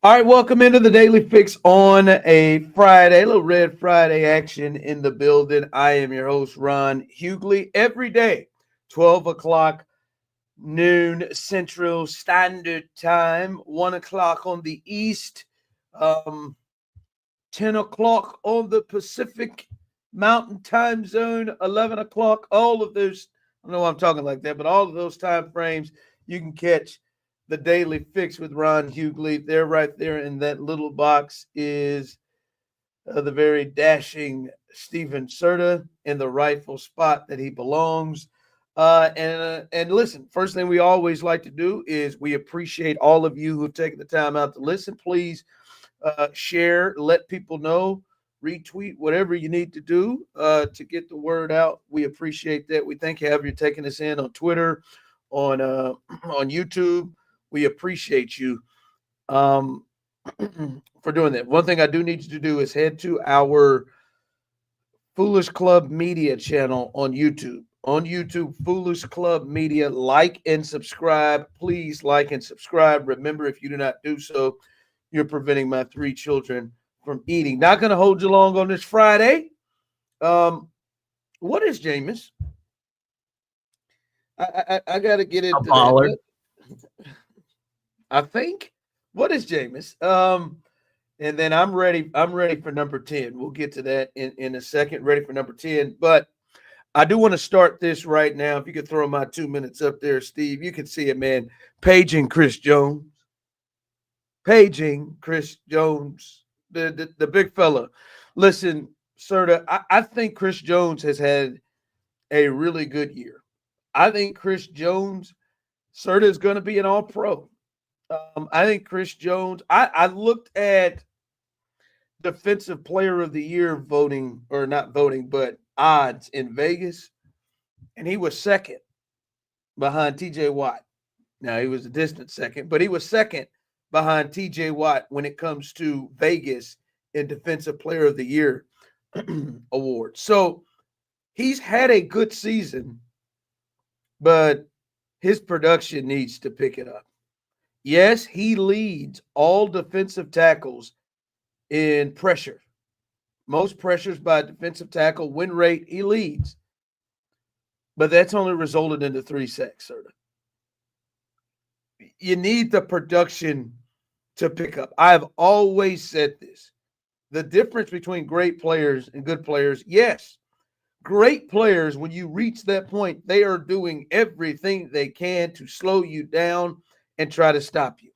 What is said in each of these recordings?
All right, welcome into the Daily Fix on a Friday, a little Red Friday action in the building. I am your host, Ron Hughley. Every day, 12 o'clock, noon Central Standard Time, 1 o'clock on the East, um, 10 o'clock on the Pacific Mountain Time Zone, 11 o'clock, all of those, I don't know why I'm talking like that, but all of those time frames you can catch the Daily Fix with Ron Hughley. There, right there in that little box is the very dashing Stephen Serta in the rightful spot that he belongs. And listen, first thing we always like to do is we appreciate all of you who've taken the time out to listen. Please share, let people know, retweet, whatever you need to do to get the word out. We appreciate that. We thank you for taking us in on Twitter, on on YouTube. We appreciate you for doing that. One thing I do need you to do is head to our Foolish Club Media channel on YouTube. On YouTube, Foolish Club Media, like and subscribe. Please like and subscribe. Remember, if you do not do so, you're preventing my three children from eating. Not going to hold you long on this Friday. What is Jameis? I got to get into that. I think. What is Jameis? And then I'm ready. I'm ready for number 10. We'll get to that in a second. Ready for number 10. But I do want to start this right now. If you could throw my 2 minutes up there, Steve, you can see it, man. Paging Chris Jones. Paging Chris Jones, the big fella. Listen, Serta, I think Chris Jones has had a really good year. I think Chris Jones, Serta, is going to be an all-pro. I think Chris Jones, I looked at Defensive Player of the Year voting, or not voting, but odds in Vegas, and he was second behind TJ Watt. Now, he was a distant second, but he was second behind TJ Watt when it comes to Vegas in Defensive Player of the Year award. So he's had a good season, but his production needs to pick it up. Yes, he leads all defensive tackles in pressure. Most pressures by a defensive tackle, win rate, he leads. But that's only resulted into 3 sacks, sir. You need the production to pick up. I've always said this. The difference between great players and good players, yes, great players, when you reach that point, they are doing everything they can to slow you down and try to stop you.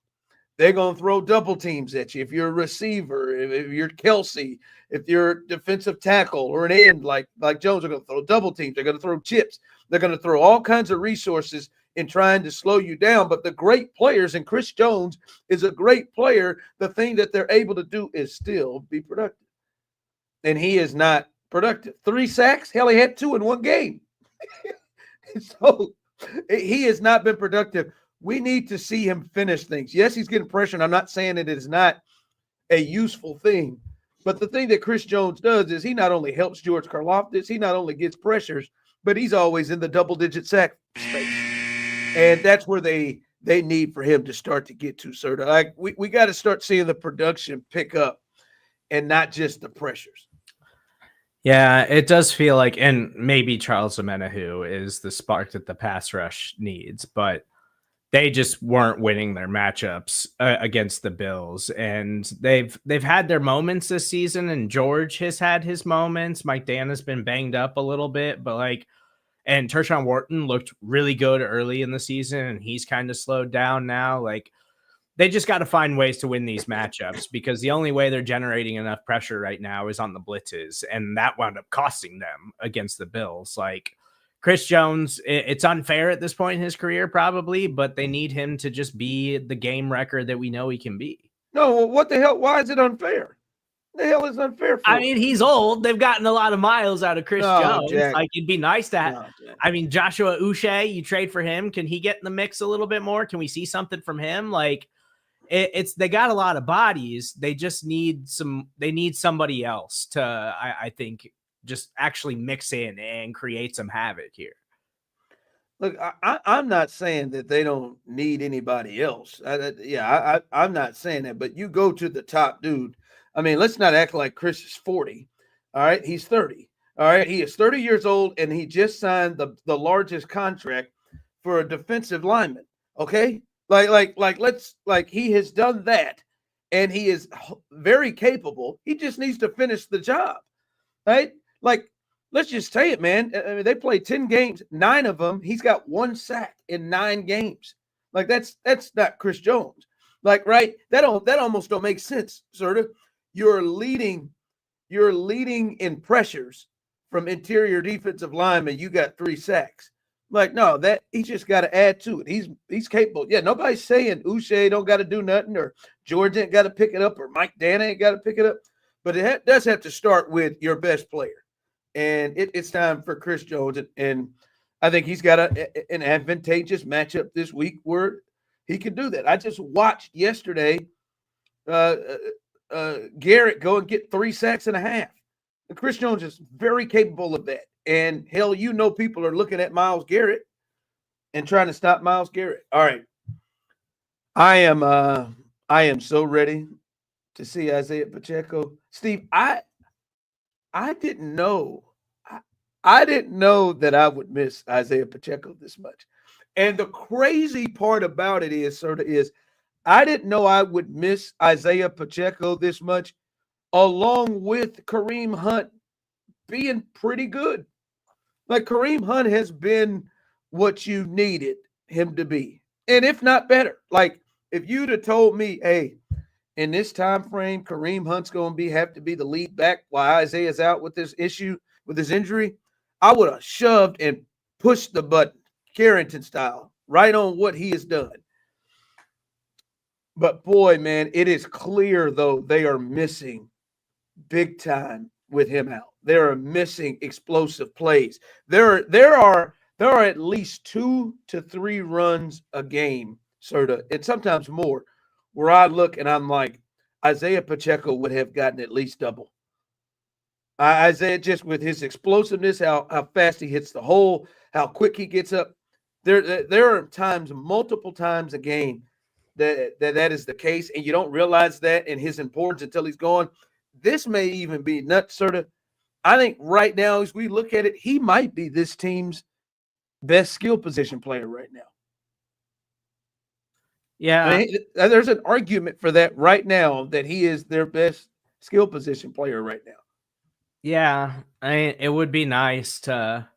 They're going to throw double teams at you. If you're a receiver, if you're Kelsey, if you're a defensive tackle or an end like Jones, are going to throw double teams. They're going to throw chips. They're going to throw all kinds of resources in trying to slow you down. But the great players, and Chris Jones is a great player, the thing that they're able to do is still be productive. And he is not productive. 3 sacks? Hell, he had 2 in one game. So he has not been productive. We need to see him finish things. Yes, he's getting pressure, and I'm not saying it is not a useful thing. But the thing that Chris Jones does is he not only helps George Karlaftis, he not only gets pressures, but he's always in the double-digit sack space. And that's where they need for him to start to get to, sir. Like we got to start seeing the production pick up and not just the pressures. Yeah, it does feel like, and maybe Charles Omenihu is the spark that the pass rush needs, but they just weren't winning their matchups against the Bills. And they've had their moments this season, and George has had his moments. Mike Dan has been banged up a little bit, but and Tershawn Wharton looked really good early in the season, and he's kind of slowed down now. They just got to find ways to win these matchups, because the only way they're generating enough pressure right now is on the blitzes, and that wound up costing them against the Bills. Chris Jones, it's unfair at this point in his career, probably, but they need him to just be the game record that we know he can be. No, what the hell? Why is it unfair? The hell is unfair for? I mean, he's old. They've gotten a lot of miles out of Chris Jones. Jack. It'd be nice to have. I mean, Joshua Uche, you trade for him. Can he get in the mix a little bit more? Can we see something from him? They got a lot of bodies. They just need somebody else to, I think, just actually mix in and create some havoc here. Look, I'm not saying that they don't need anybody else. I'm not saying that. But you go to the top dude. I mean, let's not act like Chris is 40. All right, he's 30. All right, he is 30 years old, and he just signed the largest contract for a defensive lineman. Okay, let's he has done that, and he is very capable. He just needs to finish the job, right? Like, let's just say it, man. I mean, they played 10 games, 9 of them. He's got 1 sack in 9 games. Like, that's not Chris Jones. Like, right? That almost don't make sense, sort of. You're leading in pressures from interior defensive linemen. You got 3 sacks. Like, no, that he just got to add to it. He's capable. Yeah, nobody's saying Uche don't got to do nothing, or George ain't got to pick it up, or Mike Dana ain't got to pick it up. But it does have to start with your best player. And it's time for Chris Jones. And I think he's got an advantageous matchup this week where he can do that. I just watched yesterday Garrett go and get 3 sacks and a half. And Chris Jones is very capable of that. And hell, people are looking at Myles Garrett and trying to stop Myles Garrett. All right. I am so ready to see Isiah Pacheco. Steve, I didn't know. I didn't know that I would miss Isiah Pacheco this much. And the crazy part about it is I didn't know I would miss Isiah Pacheco this much, along with Kareem Hunt being pretty good. Like, Kareem Hunt has been what you needed him to be, and if not better. Like, if you'd have told me, hey, in this time frame, Kareem Hunt's going to have to be the lead back while Isaiah's out with this issue, with his injury, I would have shoved and pushed the button, Carrington style, right on what he has done. But boy, man, it is clear, though, they are missing big time with him out. They are missing explosive plays. There are at least 2 to 3 runs a game, and sometimes more, where I look and I'm like, Isiah Pacheco would have gotten at least double. Isaiah, just with his explosiveness, how fast he hits the hole, how quick he gets up. There are times, multiple times a game, that is the case, and you don't realize that in his importance until he's gone. This may even be nuts, I think right now, as we look at it, he might be this team's best skill position player right now. Yeah. I mean, there's an argument for that right now, that he is their best skill position player right now. Yeah. I mean, it would be nice to,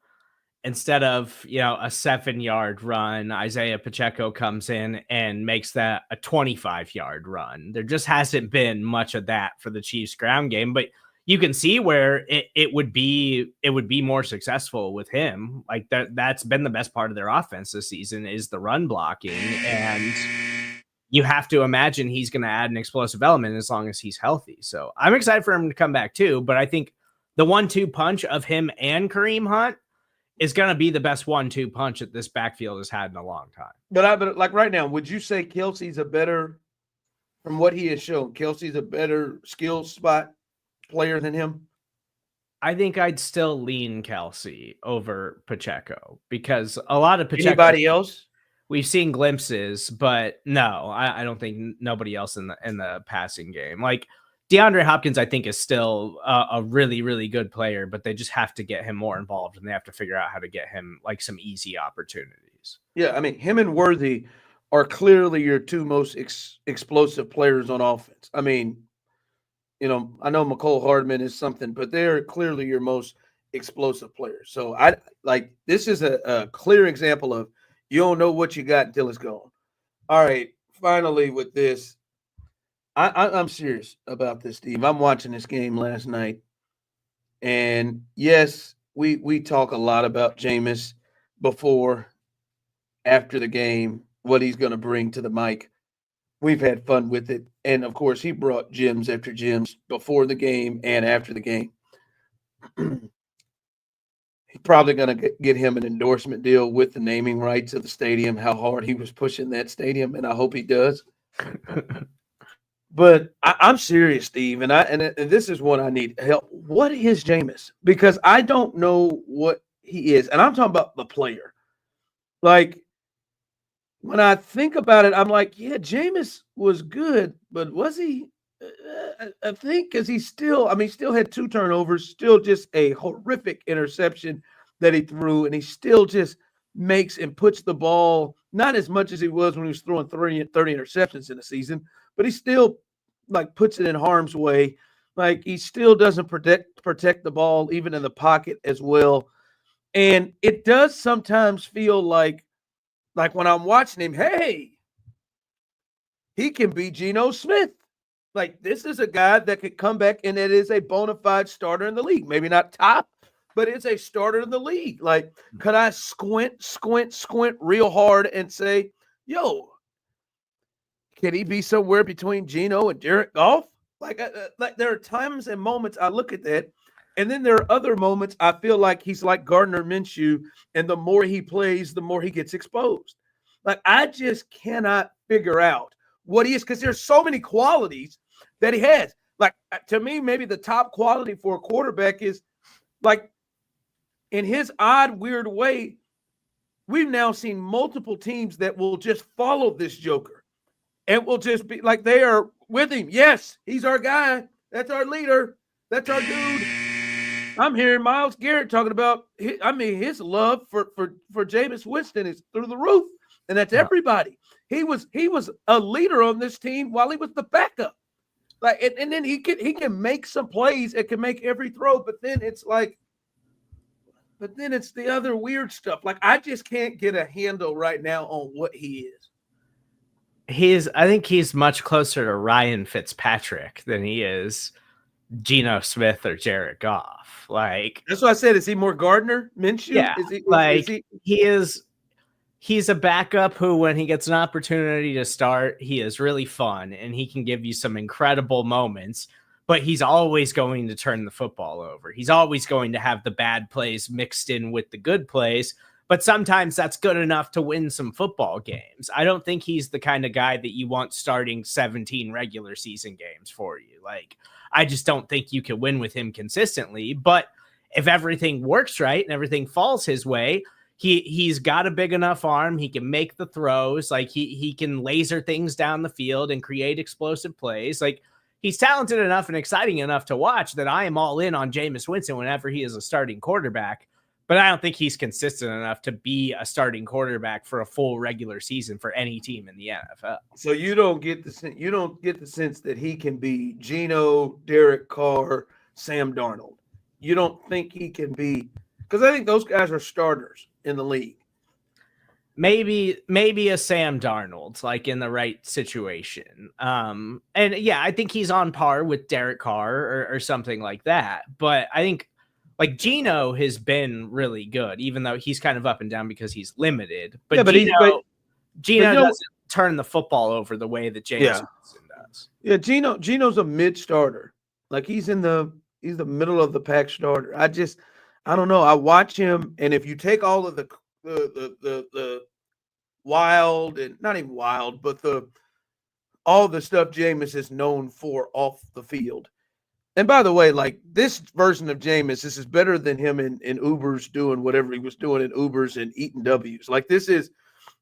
instead of, a 7-yard run, Isiah Pacheco comes in and makes that a 25-yard run. There just hasn't been much of that for the Chiefs ground game, but you can see where it would be more successful with him. Like, that's been the best part of their offense this season, is the run blocking. And you have to imagine he's going to add an explosive element as long as he's healthy. So I'm excited for him to come back too. But I think the 1-2 punch of him and Kareem Hunt is going to be the best 1-2 punch that this backfield has had in a long time. But like right now, would you say Kelsey's from what he has shown, Kelsey's a better skill spot player than him? I think I'd still lean Kelsey over Pacheco, because a lot of Pacheco. Anybody else? We've seen glimpses, but no, I don't think nobody else in the passing game. Like, DeAndre Hopkins, I think, is still a really, really good player, but they just have to get him more involved, and they have to figure out how to get him like some easy opportunities. Yeah, I mean, him and Worthy are clearly your 2 most explosive players on offense. I mean, I know McCole Hardman is something, but they're clearly your most explosive players. So this is a clear example of you don't know what you got until it's gone. All right, finally with this, I'm serious about this, Steve. I'm watching this game last night, and yes, we talk a lot about Jameis before, after the game, what he's going to bring to the mic. We've had fun with it, and of course, he brought gems after gems before the game and after the game. He's probably going to get him an endorsement deal with the naming rights of the stadium, how hard he was pushing that stadium, and I hope he does. But I'm serious, Steve, and this is what I need help. What is Jameis? Because I don't know what he is, and I'm talking about the player. Like, when I think about it, I'm like, yeah, Jameis was good, but was he? I think because he still had 2 turnovers, still just a horrific interception that he threw, and he still just makes and puts the ball not as much as he was when he was throwing 30 interceptions in a season, but he still like puts it in harm's way. Like he still doesn't protect the ball even in the pocket as well. And it does sometimes feel like when I'm watching him, hey, he can be Geno Smith. Like this is a guy that could come back and it is a bona fide starter in the league. Maybe not top, but it's a starter in the league. Like, could I squint real hard and say, yo, can he be somewhere between Geno and Jared Goff? Like there are times and moments I look at that, and then there are other moments I feel like he's like Gardner Minshew, and the more he plays, the more he gets exposed. Like I just cannot figure out what he is because there's so many qualities that he has. Like to me, maybe the top quality for a quarterback is like in his odd, weird way. We've now seen multiple teams that will just follow this joker and will just be like they are with him. Yes, he's our guy. That's our leader. That's our dude. I'm hearing Myles Garrett talking about. His love for Jameis Winston is through the roof, and that's everybody. He was a leader on this team while he was the backup. Like, and then he can make some plays. It can make every throw, but then it's the other weird stuff. Like I just can't get a handle right now on what he is. I think he's much closer to Ryan Fitzpatrick than he is Geno Smith or Jared Goff. Like that's what I said. Is he more Gardner Minshew? Yeah, he's a backup who, when he gets an opportunity to start, he is really fun and he can give you some incredible moments. But he's always going to turn the football over. He's always going to have the bad plays mixed in with the good plays. But sometimes that's good enough to win some football games. I don't think he's the kind of guy that you want starting 17 regular season games for you. Like, I just don't think you can win with him consistently. But if everything works right and everything falls his way, he's got a big enough arm. He can make the throws. Like he can laser things down the field and create explosive plays. Like he's talented enough and exciting enough to watch that I am all in on Jameis Winston whenever he is a starting quarterback. But I don't think he's consistent enough to be a starting quarterback for a full regular season for any team in the NFL. So you don't get the sense that he can be Geno, Derek Carr, Sam Darnold. You don't think he can be, because I think those guys are starters in the league. Maybe a Sam Darnold, like in the right situation. And yeah, I think he's on par with Derek Carr or something like that. But I think like Geno has been really good, even though he's kind of up and down because he's limited. But yeah, Geno doesn't turn the football over the way that Jameis Winston does. Yeah, Geno's a mid starter. Like he's the middle of the pack starter. I don't know. I watch him, and if you take all of the wild and not even wild, but all the stuff Jameis is known for off the field. And by the way, like this version of Jameis, this is better than him in Ubers doing whatever he was doing in Ubers and eating W's. Like this is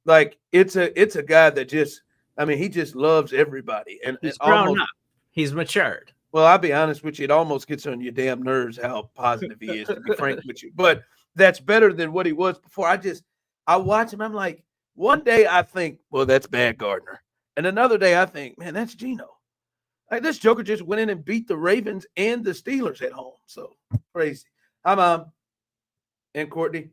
like it's a guy that just, I mean, he just loves everybody. And he's grown up. He's matured. Well, I'll be honest with you, it almost gets on your damn nerves how positive he is, to be frank with you. But that's better than what he was before. I watch him, I'm like, one day I think, well, that's bad Gardner. And another day I think, man, that's Geno. Like this joker just went in and beat the Ravens and the Steelers at home. So crazy. I'm and Courtney.